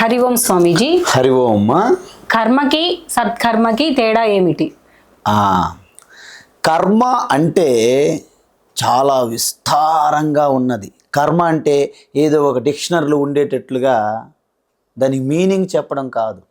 హరి ఓం స్వామీజీ. హరి ఓం. కర్మకి సత్కర్మకి తేడా ఏమిటి? కర్మ అంటే చాలా విస్తారంగా ఉన్నది. కర్మ అంటే ఏదో ఒక డిక్షనరీలో ఉండేటట్లుగా దాని మీనింగ్ చెప్పడం కాదు.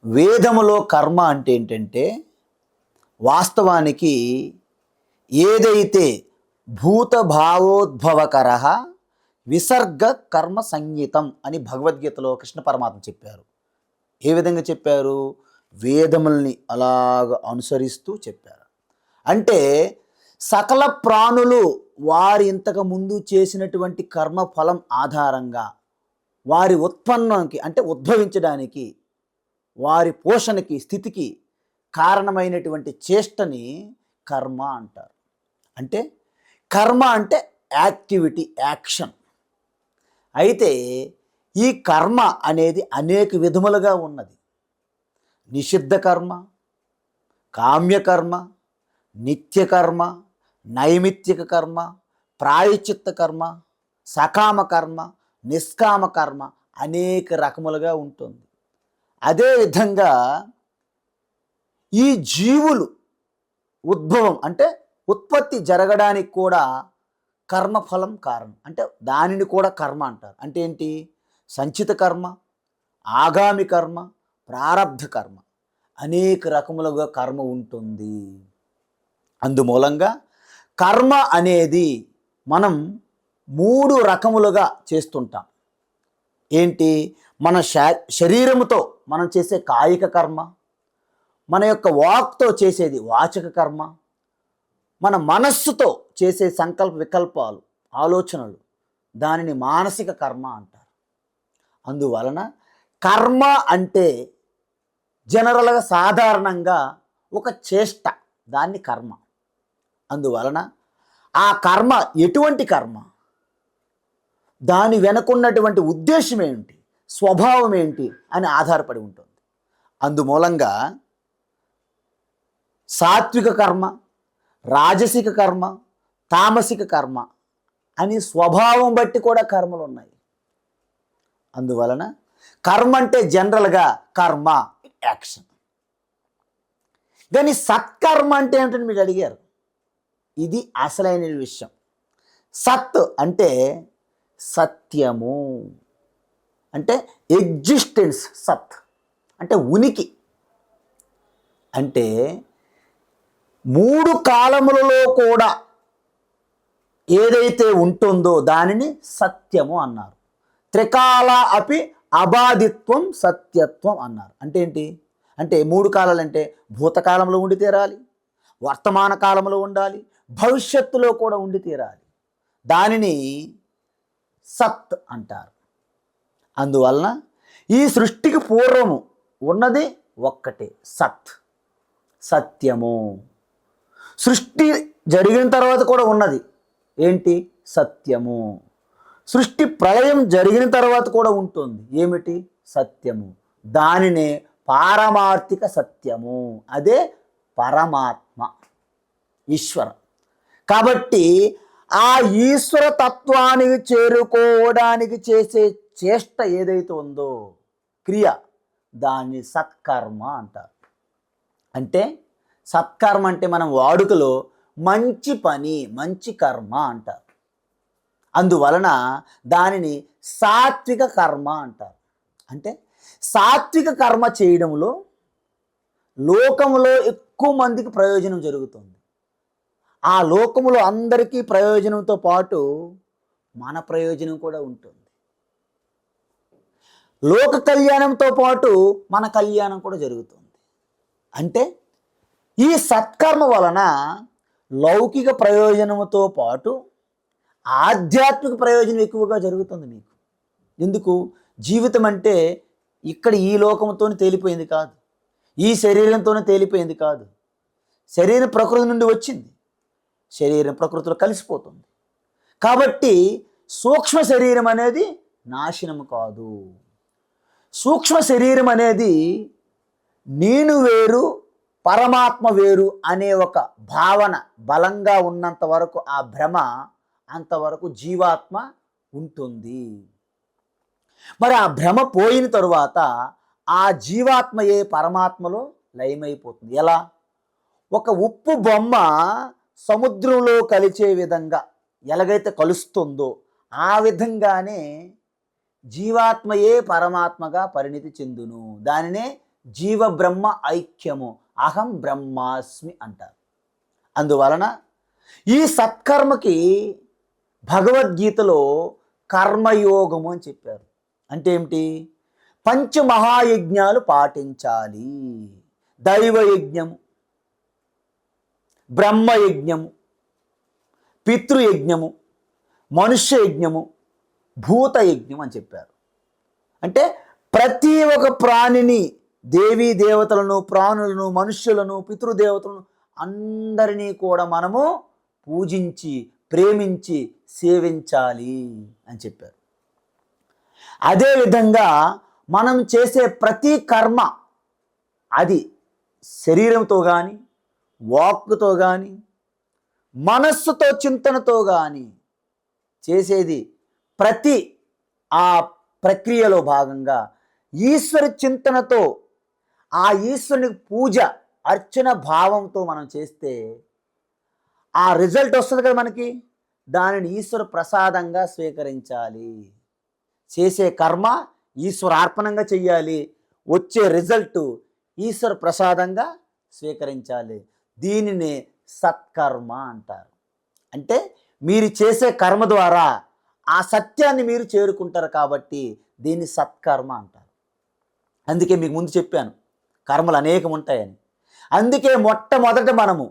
వేదములో కర్మ అంటే ఏంటంటే వాస్తవానికి ఏదైతే భూత భావోద్భవకర విసర్గ కర్మ సంగీతం అని భగవద్గీతలో కృష్ణ పరమాత్మ చెప్పారు. ఏ విధంగా చెప్పారు? వేదముల్ని అలాగ అనుసరిస్తూ చెప్పారు. అంటే సకల ప్రాణులు వారి ఇంతకు ముందు చేసినటువంటి కర్మ ఫలం ఆధారంగా వారి ఉత్పన్నానికి అంటే ఉద్భవించడానికి వారి పోషణకి స్థితికి కారణమైనటువంటి చేష్టని కర్మ అంటారు. అంటే కర్మ అంటే యాక్టివిటీ, యాక్షన్. అయితే ఈ కర్మ అనేది అనేక విధములుగా ఉన్నది. నిషిద్ధ కర్మ, కామ్యకర్మ, నిత్యకర్మ, నైమిత్తిక కర్మ, ప్రాయశ్చిత్త కర్మ, సకామ కర్మ, నిష్కామ కర్మ అనేక రకములుగా ఉంటుంది. అదేవిధంగా ఈ జీవులు ఉద్భవం అంటే ఉత్పత్తి జరగడానికి కూడా కర్మఫలం కారణం. అంటే దానిని కూడా కర్మ అంటారు. అంటే ఏంటి? సంచిత కర్మ, ఆగామి కర్మ, ప్రారబ్ధ కర్మ అనేక రకములుగా కర్మ ఉంటుంది. అందుమూలంగా కర్మ అనేది మనం 3 రకములుగా చేస్తుంటాం. ఏంటి? మన శరీరముతో మనం చేసే కాయిక కర్మ, మన యొక్క వాక్తో చేసేది వాచక కర్మ, మన మనస్సుతో చేసే సంకల్ప వికల్పాలు, ఆలోచనలు దానిని మానసిక కర్మ అంటారు. అందువలన కర్మ అంటే జనరల్గా సాధారణంగా ఒక చేష్ట, దాన్ని కర్మ. అందువలన ఆ కర్మ ఎటువంటి కర్మ, దాని వెనుకున్నటువంటి ఉద్దేశం ఏంటి, స్వభావం ఏంటి అని ఆధారపడి ఉంటుంది. అందుమూలంగా సాత్విక కర్మ, రాజసిక కర్మ, తామసిక కర్మ అని స్వభావం బట్టి కూడా కర్మలు ఉన్నాయి. అందువలన కర్మ అంటే జనరల్గా కర్మ, యాక్షన్. కానీ సత్కర్మ అంటే ఏమిటని మీరు అడిగారు. ఇది అసలైన విషయం. సత్ అంటే సత్యము, అంటే ఎగ్జిస్టెన్స్. సత్ అంటే ఉనికి. అంటే 3 కాలములలో కూడా ఏదైతే ఉంటుందో దానిని సత్యము అన్నారు. త్రికాల అపి అబాధిత్వం సత్యత్వం అన్నారు. అంటే ఏంటి? అంటే 3 కాలాలు అంటే భూతకాలంలో ఉండి తీరాలి, వర్తమాన కాలంలో ఉండాలి, భవిష్యత్తులో కూడా ఉండి తీరాలి. దానిని సత్ అంటారు. అందువలన ఈ సృష్టికి పూర్వము ఉన్నది ఒక్కటే సత్, సత్యము. సృష్టి జరిగిన తర్వాత కూడా ఉన్నది ఏంటి? సత్యము. సృష్టి ప్రళయం జరిగిన తర్వాత కూడా ఉంటుంది ఏమిటి? సత్యము. దానినే పారమార్థిక సత్యము. అదే పరమాత్మ, ఈశ్వర. కాబట్టి ఆ ఈశ్వర తత్వానికి చేరుకోవడానికి చేసే చేష్ట ఏదైతే ఉందో, క్రియ, దాన్ని సత్కర్మ అంటారు. అంటే సత్కర్మ అంటే మనం వాడుకలో మంచి పని, మంచి కర్మ అంటారు. అందువలన దానిని సాత్విక కర్మ అంటారు. అంటే సాత్విక కర్మ చేయడంలో లోకంలో ఎక్కువ మందికి ప్రయోజనం జరుగుతుంది. ఆ లోకములో అందరికీ ప్రయోజనంతో పాటు మన ప్రయోజనం కూడా ఉంటుంది. లోక కళ్యాణంతో పాటు మన కళ్యాణం కూడా జరుగుతుంది. అంటే ఈ సత్కర్మ వలన లౌకిక ప్రయోజనంతో పాటు ఆధ్యాత్మిక ప్రయోజనం ఎక్కువగా జరుగుతుంది మీకు. ఎందుకు? జీవితం అంటే ఇక్కడ ఈ లోకంతోనే తేలిపోయింది కాదు, ఈ శరీరంతోనే తేలిపోయింది కాదు. శరీరం ప్రకృతి నుండి వచ్చింది, శరీరం ప్రకృతిలో కలిసిపోతుంది. కాబట్టి సూక్ష్మ శరీరం అనేది నాశనం కాదు. సూక్ష్మ శరీరం అనేది నేను వేరు, పరమాత్మ వేరు అనే ఒక భావన బలంగా ఉన్నంత వరకు, ఆ భ్రమ అంతవరకు జీవాత్మ ఉంటుంది. మరి ఆ భ్రమ పోయిన తరువాత ఆ జీవాత్మయే పరమాత్మలో లయమైపోతుంది. ఎలా? ఒక ఉప్పు బొమ్మ సముద్రంలో కలిసే విధంగా ఎలాగైతే కలుస్తుందో ఆ విధంగానే జీవాత్మయే పరమాత్మగా పరిణితి చెందును. దానినే జీవబ్రహ్మ ఐక్యము, అహం బ్రహ్మాస్మి అంటారు. అందువలన ఈ సత్కర్మకి భగవద్గీతలో కర్మయోగము అని చెప్పారు. అంటే ఏమిటి? పంచమహాయజ్ఞాలు పాటించాలి. దైవయజ్ఞము, బ్రహ్మయజ్ఞము, పితృయజ్ఞము, మనుష్యయజ్ఞము, భూతయజ్ఞం అని చెప్పారు. అంటే ప్రతి ఒక్క ప్రాణిని, దేవీ దేవతలను, ప్రాణులను, మనుష్యులను, పితృదేవతలను అందరినీ కూడా మనము పూజించి, ప్రేమించి, సేవించాలి అని చెప్పారు. అదేవిధంగా మనం చేసే ప్రతి కర్మ, అది శరీరంతో కానీ, వాక్కుతో కానీ, మనస్సుతో, చింతనతో కానీ చేసేది ప్రతి ఆ ప్రక్రియలో భాగంగా ఈశ్వర చింతనతో, ఆ ఈశ్వరుని పూజ, అర్చన భావంతో మనం చేస్తే ఆ రిజల్ట్ వస్తుంది కదా మనకి. దానిని ఈశ్వర ప్రసాదంగా స్వీకరించాలి. చేసే కర్మ ఈశ్వరార్పణంగా చెయ్యాలి. వచ్చే రిజల్ట్ ఈశ్వర ప్రసాదంగా స్వీకరించాలి. దీనిని సత్కర్మ అంటారు. అంటే మీరు చేసే కర్మ ద్వారా ఆ సత్యాన్ని మీరు చేరుకుంటారు కాబట్టి దీన్ని సత్కర్మ అంటారు. అందుకే మీకు ముందు చెప్పాను కర్మలు అనేకం ఉంటాయని. అందుకే మొట్టమొదట మనము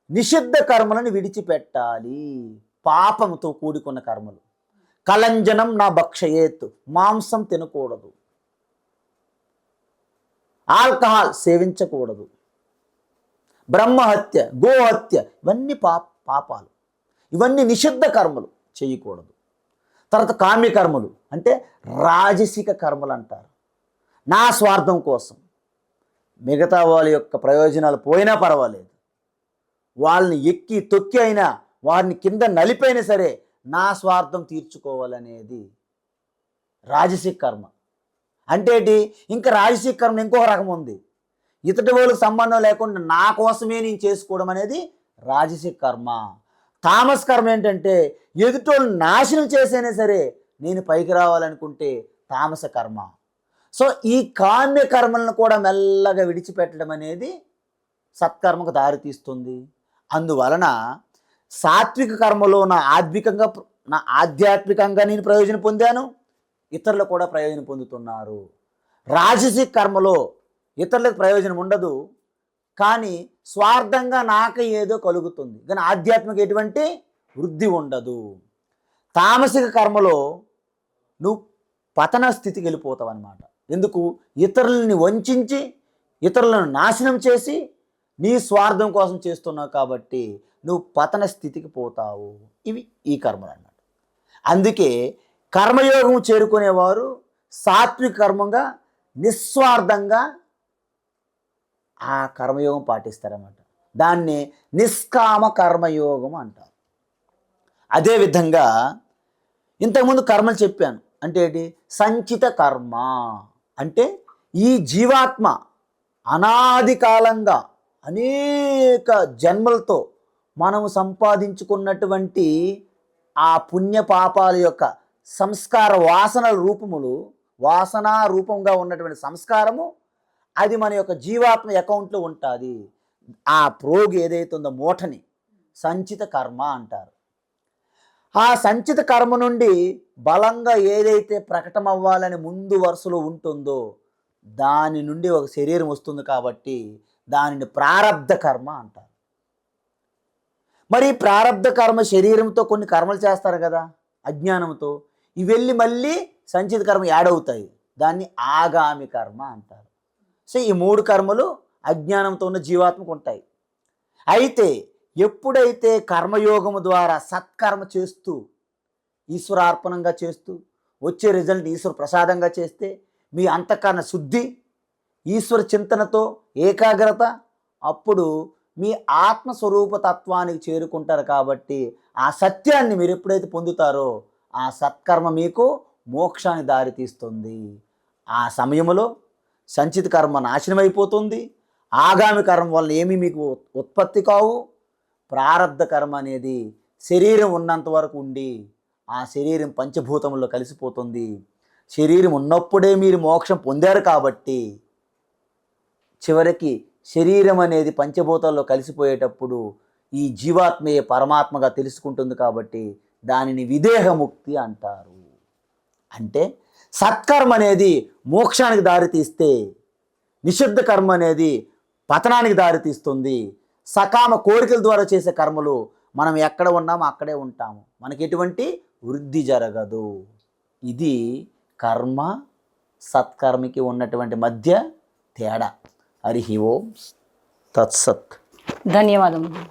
నిషిద్ధ కర్మలను విడిచిపెట్టాలి. పాపంతో కూడుకున్న కర్మలు. కలంజనం నా భక్షయేత్, మాంసం తినకూడదు, ఆల్కహాల్ సేవించకూడదు, బ్రహ్మహత్య, గోహత్య, ఇవన్నీ పాపాలు. ఇవన్నీ నిషిద్ధ కర్మలు, చేయకూడదు. తర్వాత కామ్య కర్మలు అంటే రాజసిక కర్మలు అంటారు. నా స్వార్థం కోసం, మిగతా వాళ్ళ యొక్క ప్రయోజనాలు పోయినా పర్వాలేదు, వాళ్ళని ఎక్కి తొక్కి అయినా, వారిని కింద నలిపైనా సరే నా స్వార్థం తీర్చుకోవాలనేది రాజసిక కర్మ. అంటే ఏంటి? ఇంకా రాజసిక కర్మ ఇంకొక రకం ఉంది. ఇతడి వాళ్ళకి సంబంధం లేకుండా నా కోసమే నేను చేసుకోవడం అనేది రాజసిక కర్మ. తామస కర్మ ఏంటంటే ఎదుటోళ్ళు నాశనం చేసైనా సరే నేను పైకి రావాలనుకుంటే తామస కర్మ. సో ఈ కామ్య కర్మలను కూడా మెల్లగా విడిచిపెట్టడం అనేది సత్కర్మకు దారితీస్తుంది. అందువలన సాత్విక కర్మలో నా ఆధ్యాత్మికంగా నేను ప్రయోజనం పొందాను, ఇతరులు కూడా ప్రయోజనం పొందుతున్నారు. రాజసిక కర్మలో ఇతరులకు ప్రయోజనం ఉండదు, కానీ స్వార్థంగా నాకు ఏదో కలుగుతుంది, కానీ ఆధ్యాత్మిక ఎటువంటి వృద్ధి ఉండదు. తామసిక కర్మలో నువ్వు పతన స్థితికి వెళ్ళిపోతావు అన్నమాట. ఎందుకు? ఇతరులని వంచి, ఇతరులను నాశనం చేసి నీ స్వార్థం కోసం చేస్తున్నావు కాబట్టి నువ్వు పతన స్థితికి పోతావు. ఇవి ఈ కర్మలు అన్నమాట. అందుకే కర్మయోగం చేరుకునేవారు సాత్విక కర్మంగా నిస్వార్థంగా ఆ కర్మయోగం పాటిస్తారన్నమాట. దాన్ని నిష్కామ కర్మయోగం అంటారు. అదేవిధంగా ఇంతకుముందు కర్మలు చెప్పాను. అంటే ఏంటి? సంచిత కర్మ అంటే ఈ జీవాత్మ అనాది కాలంగా అనేక జన్మలతో మనము సంపాదించుకున్నటువంటి ఆ పుణ్య పాపాల యొక్క సంస్కార వాసనల రూపములు, వాసనా రూపంగా ఉన్నటువంటి సంస్కారము అది మన యొక్క జీవాత్మ అకౌంట్లో ఉంటుంది. ఆ ప్రోగు ఏదైతే ఉందో మూటని సంచిత కర్మ అంటారు. ఆ సంచిత కర్మ నుండి బలంగా ఏదైతే ప్రకటమవ్వాలని ముందు వరుసలో ఉంటుందో దాని నుండి ఒక శరీరం వస్తుంది కాబట్టి దానిని ప్రారబ్ధ కర్మ అంటారు. మరి ప్రారబ్ధ కర్మ శరీరంతో కొన్ని కర్మలు చేస్తారు కదా అజ్ఞానంతో, ఇవి వెళ్ళి మళ్ళీ సంచిత కర్మ యాడ్ అవుతాయి. దాన్ని ఆగామి కర్మ అంటారు. సో ఈ మూడు కర్మలు అజ్ఞానంతో ఉన్న జీవాత్మకు ఉంటాయి. అయితే ఎప్పుడైతే కర్మయోగము ద్వారా సత్కర్మ చేస్తూ ఈశ్వరార్పణంగా చేస్తూ వచ్చే రిజల్ట్ ఈశ్వర ప్రసాదంగా చేస్తే మీ అంతఃకరణ శుద్ధి, ఈశ్వర చింతనతో ఏకాగ్రత, అప్పుడు మీ ఆత్మస్వరూప తత్వానికి చేరుకుంటారు. కాబట్టి ఆ సత్యాన్ని మీరు ఎప్పుడైతే పొందుతారో ఆ సత్కర్మ మీకు మోక్షానికి దారితీస్తుంది. ఆ సమయంలో సంచిత కర్మ నాశనం అయిపోతుంది. ఆగామి కర్మ వల్ల ఏమీ మీకు ఉత్పత్తి కావు. ప్రారబ్ధ కర్మ అనేది శరీరం ఉన్నంత వరకు ఉండి ఆ శరీరం పంచభూతంలో కలిసిపోతుంది. శరీరం ఉన్నప్పుడే మీరు మోక్షం పొందారు కాబట్టి చివరికి శరీరం అనేది పంచభూతాల్లో కలిసిపోయేటప్పుడు ఈ జీవాత్మయే పరమాత్మగా తెలుసుకుంటుంది కాబట్టి దానిని విదేహముక్తి అంటారు. అంటే సత్కర్మ అనేది మోక్షానికి దారితీస్తే నిషిద్ధ కర్మ అనేది పతనానికి దారితీస్తుంది. సకామ కోరికల ద్వారా చేసే కర్మలు మనం ఎక్కడ ఉన్నామో అక్కడే ఉంటాము, మనకి ఎటువంటి వృద్ధి జరగదు. ఇది కర్మ సత్కర్మకి ఉన్నటువంటి మధ్య తేడా. హరి ఓం తత్సత్. ధన్యవాదములు.